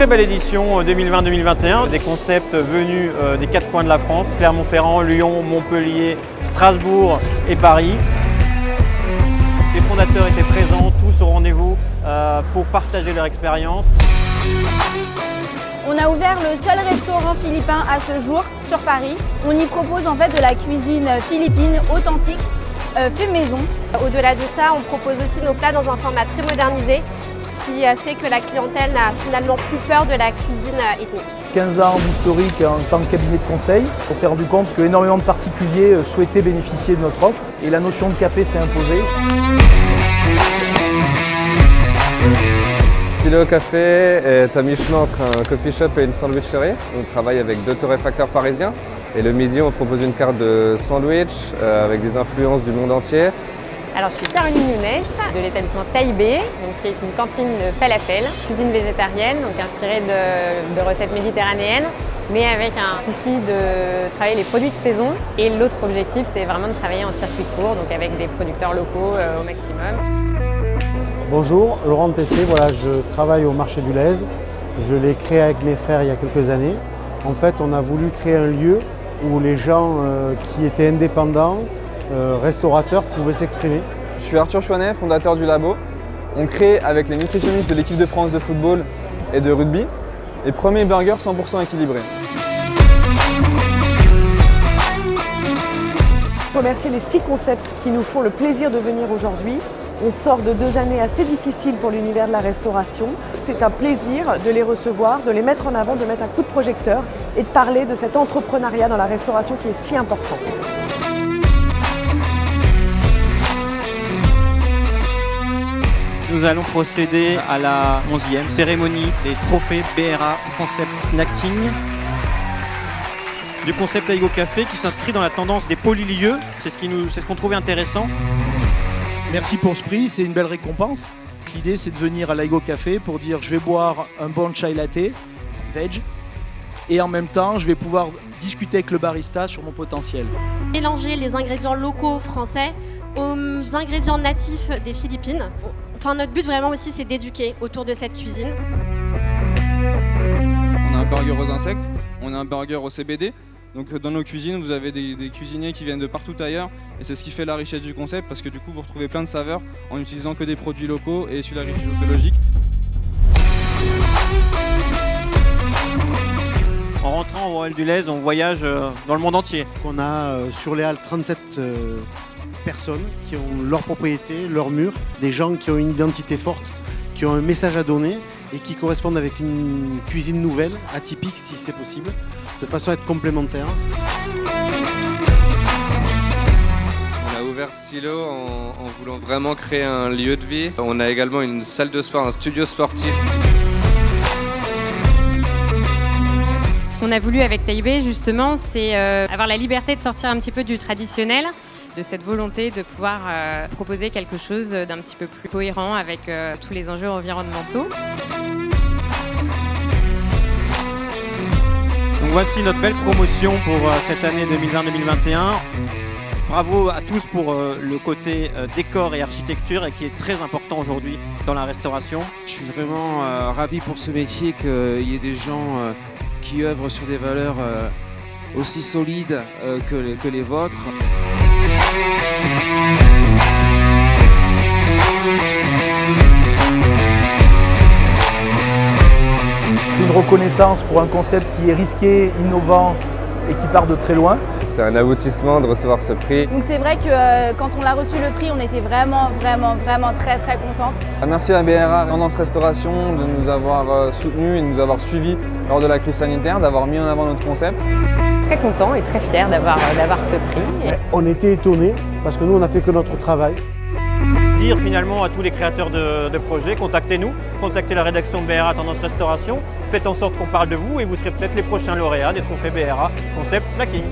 très belle édition 2020-2021, des concepts venus des 4 coins de la France, Clermont-Ferrand, Lyon, Montpellier, Strasbourg et Paris. Les fondateurs étaient présents, tous au rendez-vous pour partager leur expérience. On a ouvert le seul restaurant philippin à ce jour sur Paris. On y propose en fait de la cuisine philippine authentique, fait maison. Au-delà de ça, on propose aussi nos plats dans un format très modernisé, ce qui fait que la clientèle n'a finalement plus peur de la cuisine ethnique. 15 ans d'historique en tant que cabinet de conseil, on s'est rendu compte qu'énormément de particuliers souhaitaient bénéficier de notre offre et la notion de café s'est imposée. Stylo Café est à mi-chemin entre un coffee shop et une sandwicherie. On travaille avec 2 torréfacteurs parisiens. Et le midi, on propose une carte de sandwich avec des influences du monde entier. Alors, je suis Caroline Younes de l'établissement Taïbé, qui est une cantine falafel, cuisine végétarienne, donc inspirée de recettes méditerranéennes, mais avec un souci de travailler les produits de saison. Et l'autre objectif, c'est vraiment de travailler en circuit court, donc avec des producteurs locaux au maximum. Bonjour, Laurent Tessier, voilà, je travaille au marché du Lez. Je l'ai créé avec mes frères il y a quelques années. En fait, on a voulu créer un lieu où les gens qui étaient indépendants, restaurateurs, pouvaient s'exprimer. Je suis Arthur Chouanet, fondateur du labo. On crée avec les nutritionnistes de l'équipe de France de football et de rugby les premiers burgers 100% équilibrés. Remercier les 6 concepts qui nous font le plaisir de venir aujourd'hui. On sort de 2 années assez difficiles pour l'univers de la restauration. C'est un plaisir de les recevoir, de les mettre en avant, de mettre un coup de projecteur et de parler de cet entrepreneuriat dans la restauration qui est si important. Nous allons procéder à la 11e cérémonie des trophées BRA Concept Snacking du concept Taigo Café qui s'inscrit dans la tendance des polylieux. C'est ce qu'on trouvait intéressant. Merci pour ce prix, c'est une belle récompense. L'idée, c'est de venir à l'Aigo Café pour dire je vais boire un bon chai latte, veg, et en même temps, je vais pouvoir discuter avec le barista sur mon potentiel. Mélanger les ingrédients locaux français aux ingrédients natifs des Philippines. Enfin, notre but vraiment aussi, c'est d'éduquer autour de cette cuisine. On a un burger aux insectes, on a un burger au CBD. Donc dans nos cuisines, vous avez des cuisiniers qui viennent de partout ailleurs et c'est ce qui fait la richesse du concept parce que du coup vous retrouvez plein de saveurs en utilisant que des produits locaux et issus de l'agriculture biologique. En rentrant au Royal du Lez, on voyage dans le monde entier. On a sur les halles 37 personnes qui ont leur propriété, leur mur, des gens qui ont une identité forte, qui ont un message à donner et qui correspondent avec une cuisine nouvelle, atypique si c'est possible, de façon à être complémentaire. On a ouvert Stylo en voulant vraiment créer un lieu de vie. On a également une salle de sport, un studio sportif. Ce qu'on a voulu avec Taïbé, justement, c'est avoir la liberté de sortir un petit peu du traditionnel, de cette volonté de pouvoir proposer quelque chose d'un petit peu plus cohérent avec tous les enjeux environnementaux. Donc voici notre belle promotion pour cette année 2020-2021. Bravo à tous pour le côté décor et architecture et qui est très important aujourd'hui dans la restauration. Je suis vraiment ravi pour ce métier qu'il y ait des gens qui œuvrent sur des valeurs aussi solides que les vôtres. C'est une reconnaissance pour un concept qui est risqué, innovant et qui part de très loin. C'est un aboutissement de recevoir ce prix. Donc c'est vrai que quand on a reçu le prix, on était vraiment très contents. Merci à BRA Tendance Restauration de nous avoir soutenus et de nous avoir suivis lors de la crise sanitaire, d'avoir mis en avant notre concept. Très content et très fier d'avoir ce prix. On était étonnés parce que nous, on n'a fait que notre travail. Dire finalement à tous les créateurs de projets, contactez-nous, contactez la rédaction de BRA Tendance Restauration, faites en sorte qu'on parle de vous et vous serez peut-être les prochains lauréats des trophées BRA Concept Snacking.